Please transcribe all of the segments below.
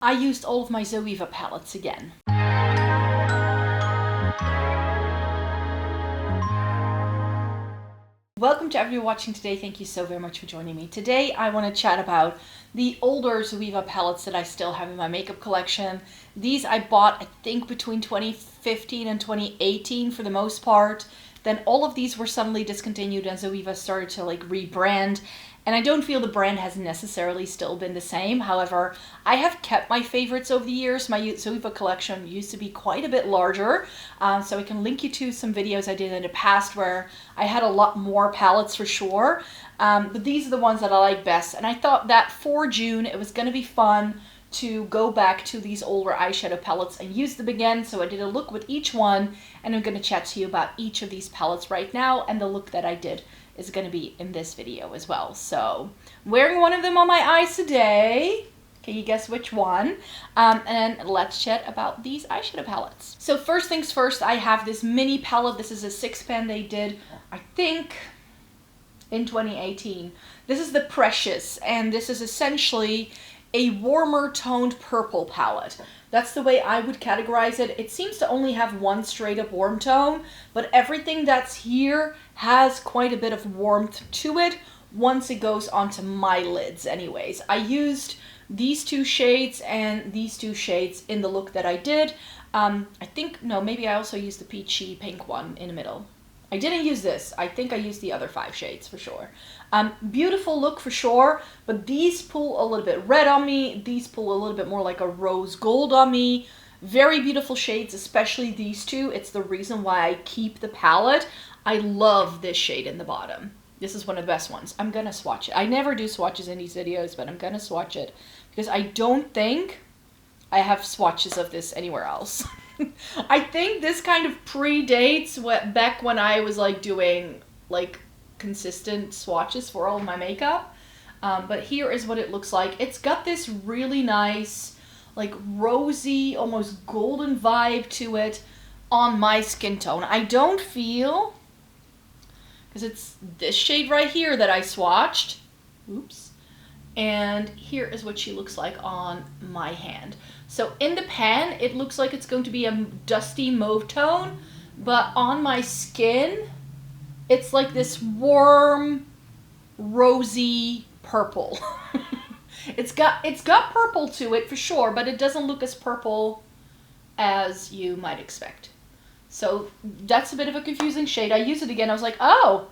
I used all of my Zoeva palettes again. Welcome to everyone watching today. Thank you so very much for joining me. Today I want to chat about the older Zoeva palettes that I still have in my makeup collection. These I bought I think between 2015 and 2018 for the most part. Then all of these were suddenly discontinued and Zoeva started to rebrand. And I don't feel the brand has necessarily still been the same. However, I have kept my favorites over the years. My Zoeva collection used to be quite a bit larger. So I can link you to some videos I did in the past where I had a lot more palettes for sure. But these are the ones that I like best. And I thought that for June, it was going to be fun to go back to these older eyeshadow palettes and use them again. So I did a look with each one, and I'm going to chat to you about each of these palettes right now, and the look that I did is going to be in this video as well. So I'm wearing one of them on my eyes today. Can you guess which one? And let's chat about these eyeshadow palettes. So first things first, I have this mini palette. This is a 6-pan they did, I think, in 2018. This is the Precious, and this is essentially a warmer toned purple palette. That's the way I would categorize it. It seems to only have one straight up warm tone, but everything that's here has quite a bit of warmth to it once it goes onto my lids anyways. I used these two shades and these two shades in the look that I did. I think, no, maybe I also used the peachy pink one in the middle. I didn't use this. I think I used the other 5 shades for sure. Beautiful look for sure, but these pull a little bit red on me. These pull a little bit more like a rose gold on me. Very beautiful shades, especially these two. It's the reason why I keep the palette. I love this shade in the bottom. This is one of the best ones. I'm gonna swatch it. I never do swatches in these videos, but I'm gonna swatch it because I don't think I have swatches of this anywhere else. I think this kind of predates back when I was doing consistent swatches for all of my makeup. But here is what it looks like. It's got this really nice rosy, almost golden vibe to it on my skin tone. I don't feel, because it's this shade right here that I swatched. Oops. And here is what she looks like on my hand. So in the pan, it looks like it's going to be a dusty mauve tone, but on my skin, it's like this warm, rosy purple. It's got purple to it for sure, but it doesn't look as purple as you might expect. So that's a bit of a confusing shade. I used it again. I was like, oh,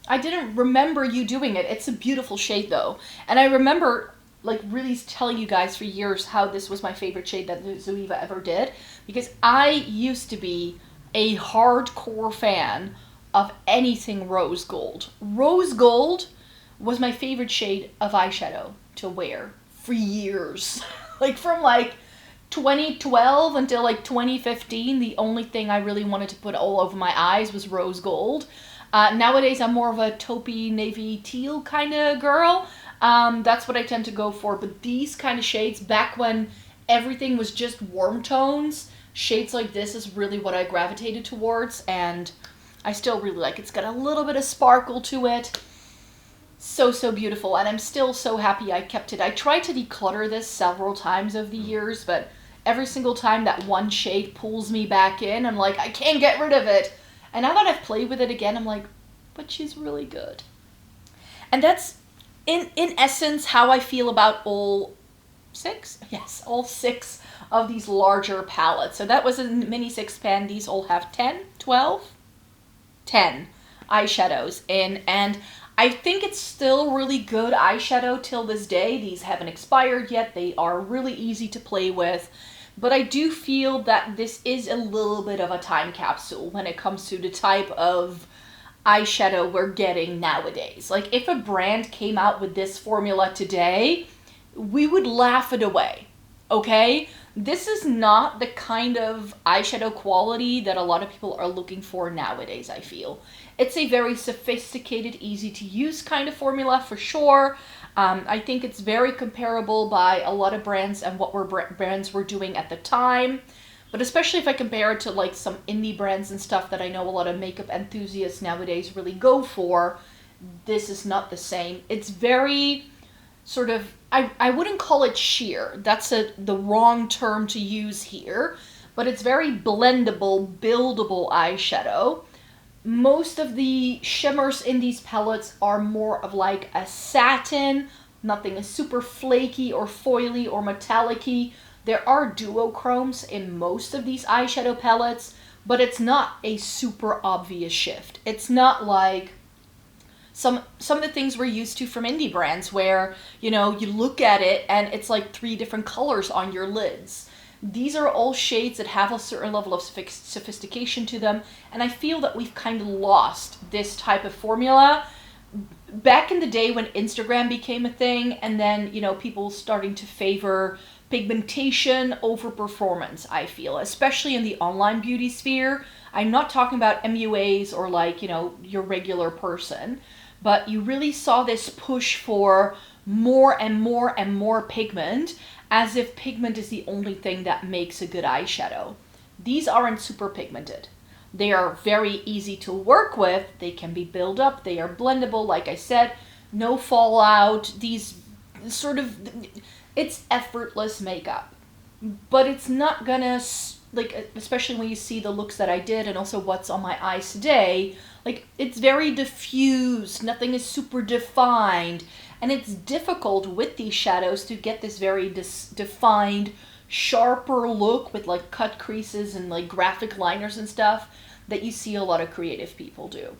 I didn't remember you doing it. It's a beautiful shade though. And I remember really telling you guys for years how this was my favorite shade that Zoeva ever did, because I used to be a hardcore fan of anything rose gold. Rose gold was my favorite shade of eyeshadow to wear for years. From 2012 until 2015, the only thing I really wanted to put all over my eyes was rose gold. Nowadays, I'm more of a taupey, navy, teal kind of girl. That's what I tend to go for. But these kind of shades, back when everything was just warm tones, shades like this is really what I gravitated towards. And I still really like it. It's got a little bit of sparkle to it. So, so beautiful. And I'm still so happy I kept it. I tried to declutter this several times over the years, but every single time that one shade pulls me back in, I'm like, I can't get rid of it. And now that I've played with it again, I'm like, but she's really good. And that's, in essence, how I feel about all 6? Yes, all 6 of these larger palettes. So that was a mini 6-pan. These all have 10, 12, 10 eyeshadows in. And I think it's still really good eyeshadow till this day. These haven't expired yet. They are really easy to play with. But I do feel that this is a little bit of a time capsule when it comes to the type of eyeshadow we're getting nowadays. If a brand came out with this formula today, we would laugh it away, okay? This is not the kind of eyeshadow quality that a lot of people are looking for nowadays, I feel. It's a very sophisticated, easy to use kind of formula for sure. I think it's very comparable by a lot of brands and what brands were doing at the time. But especially if I compare it to some indie brands and stuff that I know a lot of makeup enthusiasts nowadays really go for, this is not the same. It's very sort of, I wouldn't call it sheer. That's the wrong term to use here, but it's very blendable, buildable eyeshadow. Most of the shimmers in these palettes are more of like a satin. Nothing is super flaky or foily or metallic-y. There are duochromes in most of these eyeshadow palettes, but it's not a super obvious shift. It's not like some of the things we're used to from indie brands where, you know, you look at it and it's like 3 different colors on your lids. These are all shades that have a certain level of sophistication to them, and I feel that we've kind of lost this type of formula. Back in the day when Instagram became a thing, and then, you know, people starting to favor pigmentation over performance, I feel, especially in the online beauty sphere. I'm not talking about MUAs or like, you know, your regular person, but you really saw this push for more and more and more pigment, as if pigment is the only thing that makes a good eyeshadow. These aren't super pigmented. They are very easy to work with. They can be built up. They are blendable, like I said. No fallout. These sort of, it's effortless makeup. But it's not gonna, like, especially when you see the looks that I did and also what's on my eyes today, like, it's very diffused. Nothing is super defined. And it's difficult with these shadows to get this very defined, sharper look with like cut creases and like graphic liners and stuff that you see a lot of creative people do.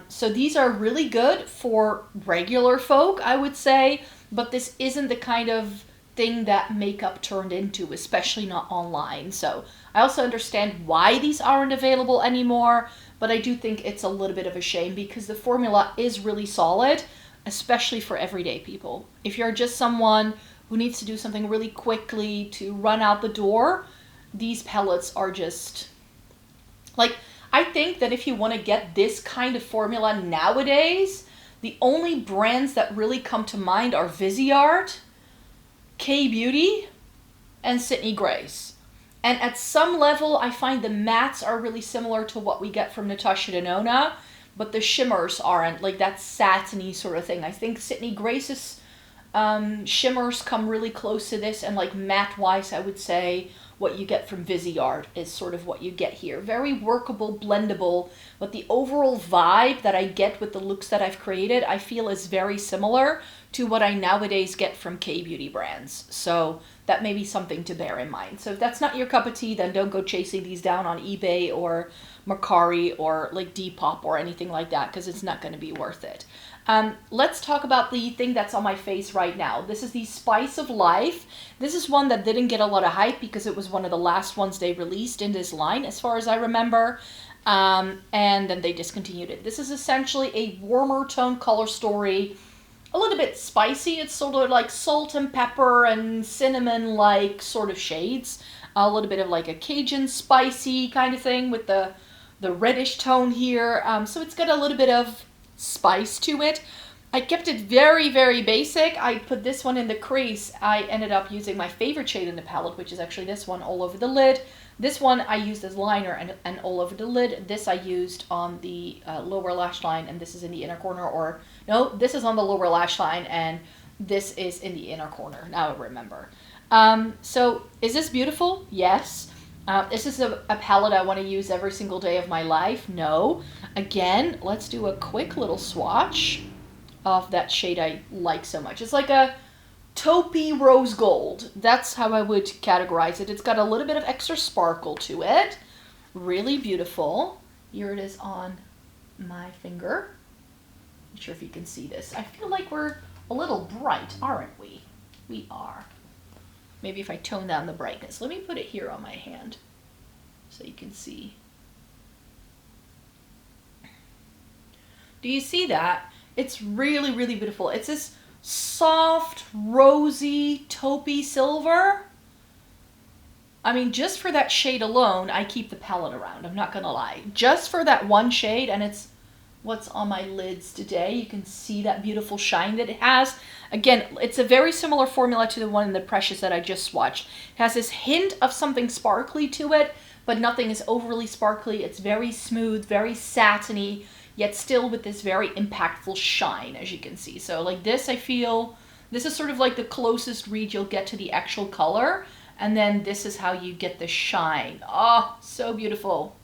So these are really good for regular folk, I would say, but this isn't the kind of thing that makeup turned into, especially not online. So I also understand why these aren't available anymore, but I do think it's a little bit of a shame because the formula is really solid, especially for everyday people. If you're just someone who needs to do something really quickly to run out the door, these palettes are just, like, I think that if you want to get this kind of formula nowadays, the only brands that really come to mind are Viseart, K-Beauty, and Sydney Grace. And at some level, I find the mattes are really similar to what we get from Natasha Denona, but the shimmers aren't, like that satiny sort of thing. I think Sydney Grace's shimmers come really close to this, and like matte-wise, I would say what you get from Viseart is sort of what you get here. Very workable, blendable, but the overall vibe that I get with the looks that I've created, I feel is very similar to what I nowadays get from K-beauty brands. So that may be something to bear in mind. So if that's not your cup of tea, then don't go chasing these down on eBay or Mercari or like Depop or anything like that, because it's not going to be worth it. Let's talk about the thing that's on my face right now. This is the Spice of Life. This is one that didn't get a lot of hype because it was one of the last ones they released in this line, as far as I remember. And then they discontinued it. This is essentially a warmer tone color story, a little bit spicy. It's sort of like salt and pepper and cinnamon-like sort of shades. A little bit of like a Cajun spicy kind of thing with the reddish tone here. So it's got a little bit of spice to it. I kept it very, very basic. I put this one in the crease. I ended up using my favorite shade in the palette, which is actually this one, all over the lid. This one I used as liner and all over the lid. This I used on the lower lash line, and this is in the inner corner. Or no, this is on the lower lash line, and this is in the inner corner. Now I remember. So is this beautiful? Yes. Is this a palette I want to use every single day of my life? No. Again, let's do a quick little swatch of that shade I like so much. It's like a taupey rose gold. That's how I would categorize it. It's got a little bit of extra sparkle to it. Really beautiful. Here it is on my finger. Not sure if you can see this. I feel like we're a little bright, aren't we? We are. Maybe if I tone down the brightness. Let me put it here on my hand so you can see. Do you see that? It's really, really beautiful. It's this soft, rosy, taupey silver. I mean, just for that shade alone, I keep the palette around. I'm not gonna lie. Just for that one shade, and it's what's on my lids today. You can see that beautiful shine that it has. Again, it's a very similar formula to the one in the Precious that I just swatched. It has this hint of something sparkly to it, but nothing is overly sparkly. It's very smooth, very satiny, yet still with this very impactful shine, as you can see. So like this, I feel This is sort of like the closest read you'll get to the actual color. And then this is how you get the shine. Oh, so beautiful.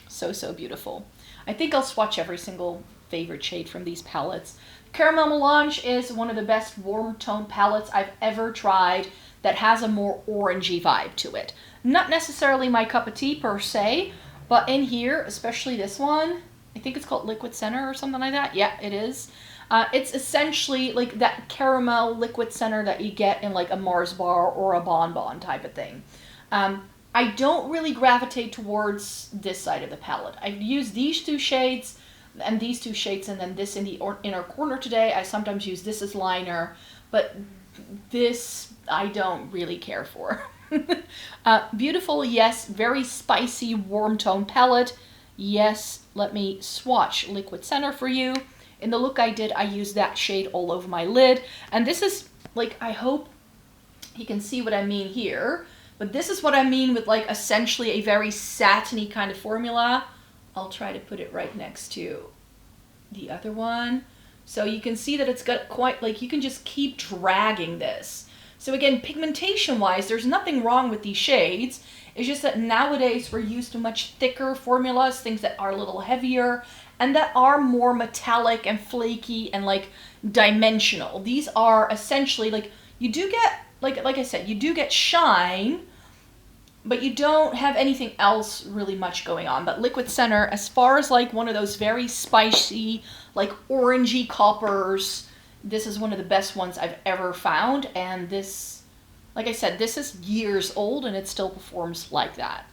So, so beautiful. I think I'll swatch every single favorite shade from these palettes. Caramel Melange is one of the best warm tone palettes I've ever tried that has a more orangey vibe to it. Not necessarily my cup of tea per se, but in here, especially this one, I think it's called Liquid Center or something like that. Yeah, it is. It's essentially like that caramel liquid center that you get in like a Mars bar or a bonbon type of thing. I don't really gravitate towards this side of the palette. I've used these two shades and these two shades and then this in the inner corner today. I sometimes use this as liner, but this I don't really care for. Beautiful, yes. Very spicy, warm tone palette. Yes, let me swatch Liquid Center for you. In the look I did, I used that shade all over my lid. And this is, like, I hope you can see what I mean here. But this is what I mean with, like, essentially a very satiny kind of formula. I'll try to put it right next to the other one. So you can see that it's got quite, like, you can just keep dragging this. So again, pigmentation-wise, there's nothing wrong with these shades. It's just that nowadays we're used to much thicker formulas, things that are a little heavier, and that are more metallic and flaky and like dimensional. These are essentially like, you do get, like I said, you do get shine, but you don't have anything else really much going on. But Liquid Center, as far as like one of those very spicy, like orangey coppers, this is one of the best ones I've ever found. And this, like I said, this is years old and it still performs like that.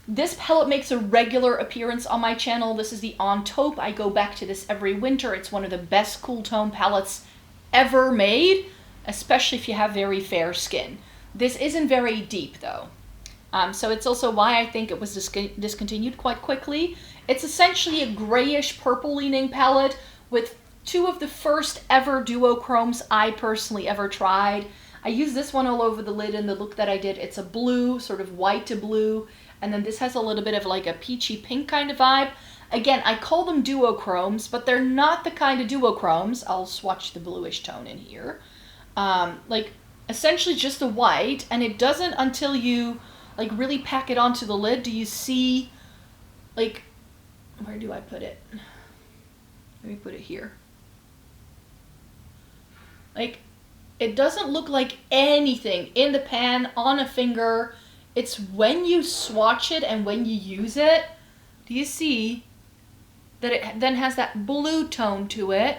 This palette makes a regular appearance on my channel. This is the En Taupe. I go back to this every winter. It's one of the best cool tone palettes ever made, especially if you have very fair skin. This isn't very deep though. So it's also why I think it was discontinued quite quickly. It's essentially a grayish purple leaning palette with two of the first ever duochromes I personally ever tried. I used this one all over the lid in the look that I did. It's a blue, sort of white to blue. And then this has a little bit of like a peachy pink kind of vibe. Again, I call them duochromes, but they're not the kind of duochromes. I'll swatch the bluish tone in here. Like essentially just the white, and it doesn't until you like really pack it onto the lid do you see, like, where do I put it? Let me put it here. Like, it doesn't look like anything in the pan, on a finger. It's when you swatch it and when you use it, do you see that it then has that blue tone to it?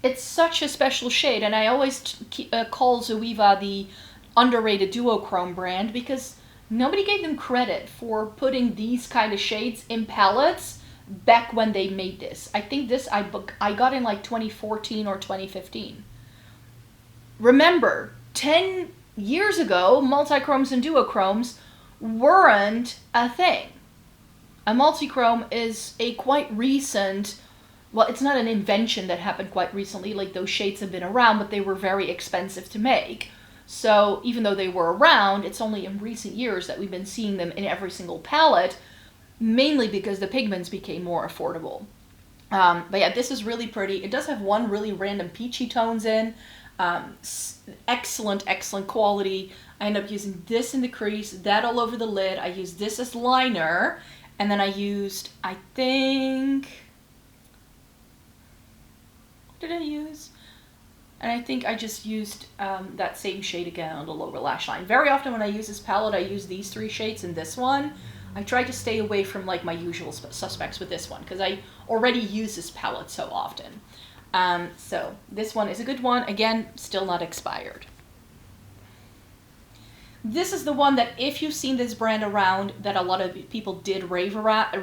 It's such a special shade, and I always call Zoeva the underrated duochrome brand because nobody gave them credit for putting these kind of shades in palettes back when they made this. I think this I got in like 2014 or 2015. Remember, 10 years ago, multichromes and duochromes weren't a thing. A multichrome is a quite recent, well, it's not an invention that happened quite recently, like those shades have been around, but they were very expensive to make. So even though they were around, it's only in recent years that we've been seeing them in every single palette, mainly because the pigments became more affordable. But yeah, this is really pretty. It does have one really random peachy tones in. Excellent, excellent quality. I end up using this in the crease, that all over the lid. I used this as liner, and then I used, I think, what did I use? And I think I just used that same shade again on the lower lash line. Very often when I use this palette, I use these three shades and this one. I try to stay away from like my usual suspects with this one because I already use this palette so often. So this one is a good one. Again, still not expired. This is the one that if you've seen this brand around, that a lot of people did rave about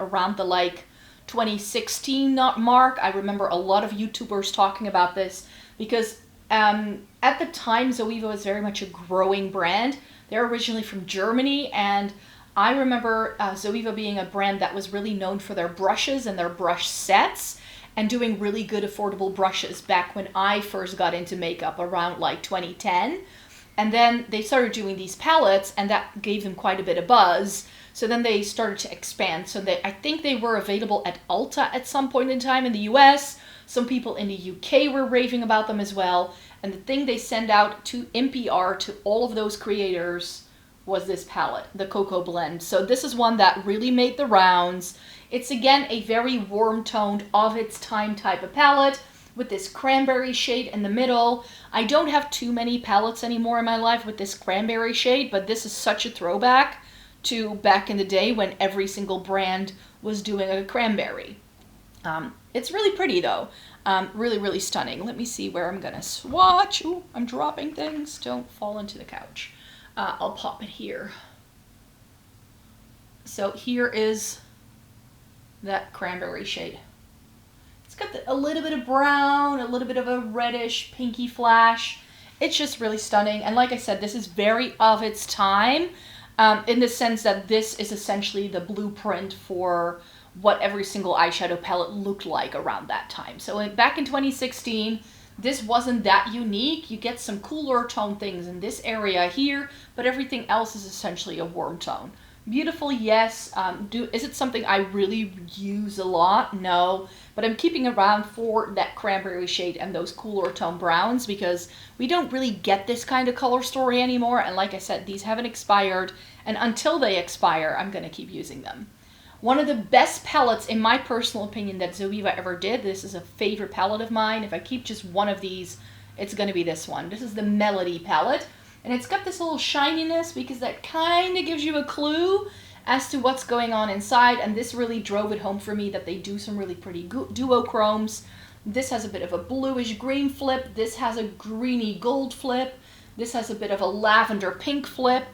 around the like 2016 mark. I remember a lot of YouTubers talking about this because at the time Zoeva was very much a growing brand. They're originally from Germany, and I remember Zoeva being a brand that was really known for their brushes and their brush sets and doing really good affordable brushes back when I first got into makeup around like 2010. And then they started doing these palettes, and that gave them quite a bit of buzz. So then they started to expand. So I think they were available at Ulta at some point in time in the US. Some people in the UK were raving about them as well. And the thing they send out to NPR to all of those creators was this palette, the Cocoa Blend. So this is one that really made the rounds. It's again a very warm toned, of its time type of palette with this cranberry shade in the middle. I don't have too many palettes anymore in my life with this cranberry shade, but this is such a throwback to back in the day when every single brand was doing a cranberry. It's really pretty though. Really, really stunning. Let me see where I'm gonna swatch. Ooh, I'm dropping things. Don't fall into the couch. I'll pop it here. So here is that cranberry shade. It's got a little bit of brown, a little bit of a reddish, pinky flash. It's just really stunning. And like I said, this is very of its time in the sense that this is essentially the blueprint for what every single eyeshadow palette looked like around that time. So back in 2016, this wasn't that unique. You get some cooler tone things in this area here, but everything else is essentially a warm tone. Beautiful, yes. Is it something I really use a lot? No, but I'm keeping around for that cranberry shade and those cooler tone browns because we don't really get this kind of color story anymore. And like I said, these haven't expired, and until they expire, I'm gonna keep using them. One of the best palettes, in my personal opinion, that Zoeva ever did, this is a favorite palette of mine. If I keep just one of these, it's going to be this one. This is the Melody palette. And it's got this little shininess because that kind of gives you a clue as to what's going on inside. And this really drove it home for me that they do some really pretty duochromes. This has a bit of a bluish green flip. This has a greeny gold flip. This has a bit of a lavender pink flip.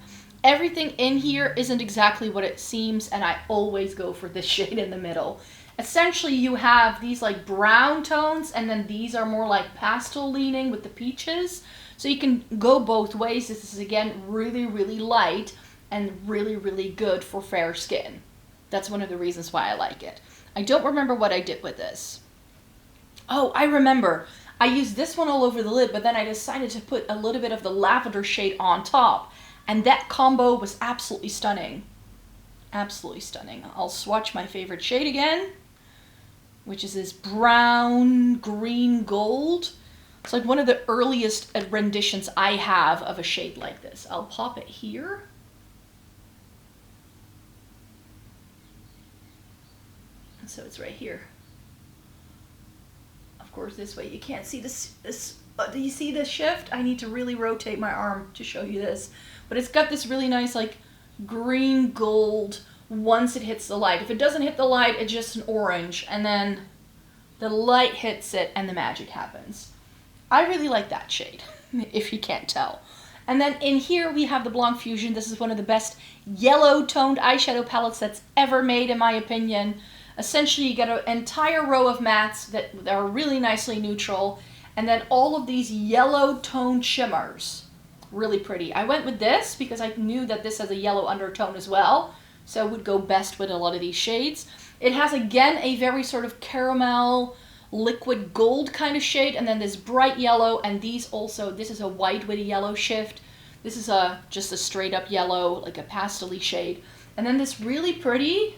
Everything in here isn't exactly what it seems, and I always go for this shade in the middle. Essentially, you have these like brown tones, and then these are more like pastel leaning with the peaches. So you can go both ways. This is, again, really, really light and really, really good for fair skin. That's one of the reasons why I like it. I don't remember what I did with this. Oh, I remember. I used this one all over the lid, but then I decided to put a little bit of the lavender shade on top. And that combo was absolutely stunning. Absolutely stunning. I'll swatch my favorite shade again, which is this brown, green, gold. It's like one of the earliest renditions I have of a shade like this. I'll pop it here. So it's right here. Of course, this way you can't see this. Do you see the shift? I need to really rotate my arm to show you this. But it's got this really nice like green gold once it hits the light. If it doesn't hit the light, it's just an orange. And then the light hits it and the magic happens. I really like that shade, if you can't tell. And then in here we have the Blanc Fusion. This is one of the best yellow toned eyeshadow palettes that's ever made, in my opinion. Essentially, you get an entire row of mattes that are really nicely neutral. And then all of these yellow toned shimmers. Really pretty. I went with this because I knew that this has a yellow undertone as well, so it would go best with a lot of these shades. It has, again, a very sort of caramel, liquid gold kind of shade, and then this bright yellow, and these also, this is a white with a yellow shift. This is just a straight up yellow, like a pastel-y shade. And then this really pretty,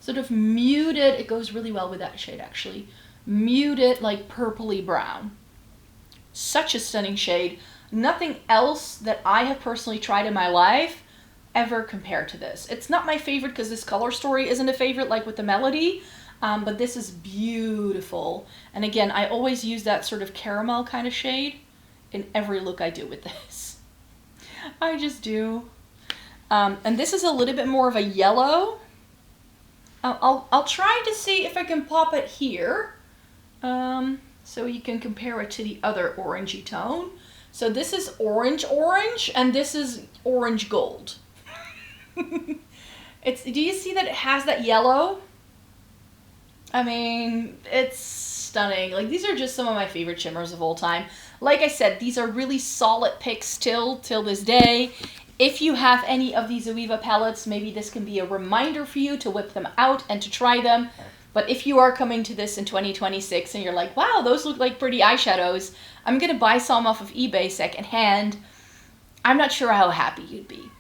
sort of muted, it goes really well with that shade actually, muted, like purpley brown. Such a stunning shade. Nothing else that I have personally tried in my life ever compared to this. It's not my favorite because this color story isn't a favorite like with the Melody, but this is beautiful. And again, I always use that sort of caramel kind of shade in every look I do with this. I just do. And this is a little bit more of a yellow. I'll try to see if I can pop it here so you can compare it to the other orangey tone. So this is orange, and this is orange gold. Do you see that it has that yellow? I mean, it's stunning. Like, these are just some of my favorite shimmers of all time. Like I said, these are really solid picks still till this day. If you have any of these Zoeva palettes, maybe this can be a reminder for you to whip them out and to try them. But if you are coming to this in 2026 and you're like, wow, those look like pretty eyeshadows, I'm going to buy some off of eBay secondhand. I'm not sure how happy you'd be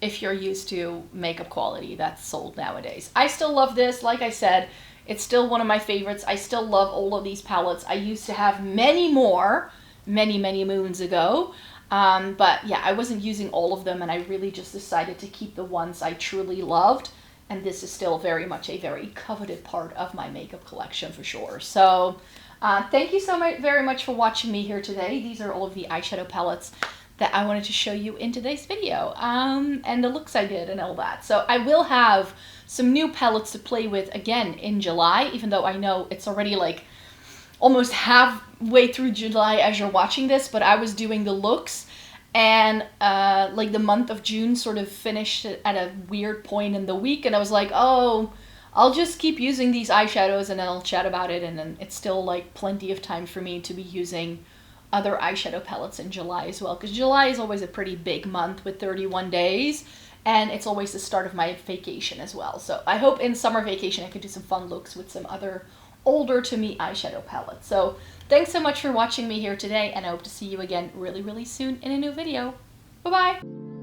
if you're used to makeup quality that's sold nowadays. I still love this. Like I said, It's still one of my favorites. I still love all of these palettes. I used to have many more, many moons ago. But yeah, I wasn't using all of them, and I really just decided to keep the ones I truly loved. And this is still very much a very coveted part of my makeup collection for sure. So thank you so very much for watching me here today. These are all of the eyeshadow palettes that I wanted to show you in today's video, and the looks I did and all that. So I will have some new palettes to play with again in July, even though I know it's already like almost halfway through July as you're watching this, but I was doing the looks, and like the month of June sort of finished at a weird point in the week, and I was like, oh, I'll just keep using these eyeshadows and then I'll chat about it, and then it's still like plenty of time for me to be using other eyeshadow palettes in July as well, because July is always a pretty big month with 31 days, and it's always the start of my vacation as well. So I hope in summer vacation I can do some fun looks with some other older to me eyeshadow palettes. So thanks so much for watching me here today, and I hope to see you again really soon in a new video. Bye bye.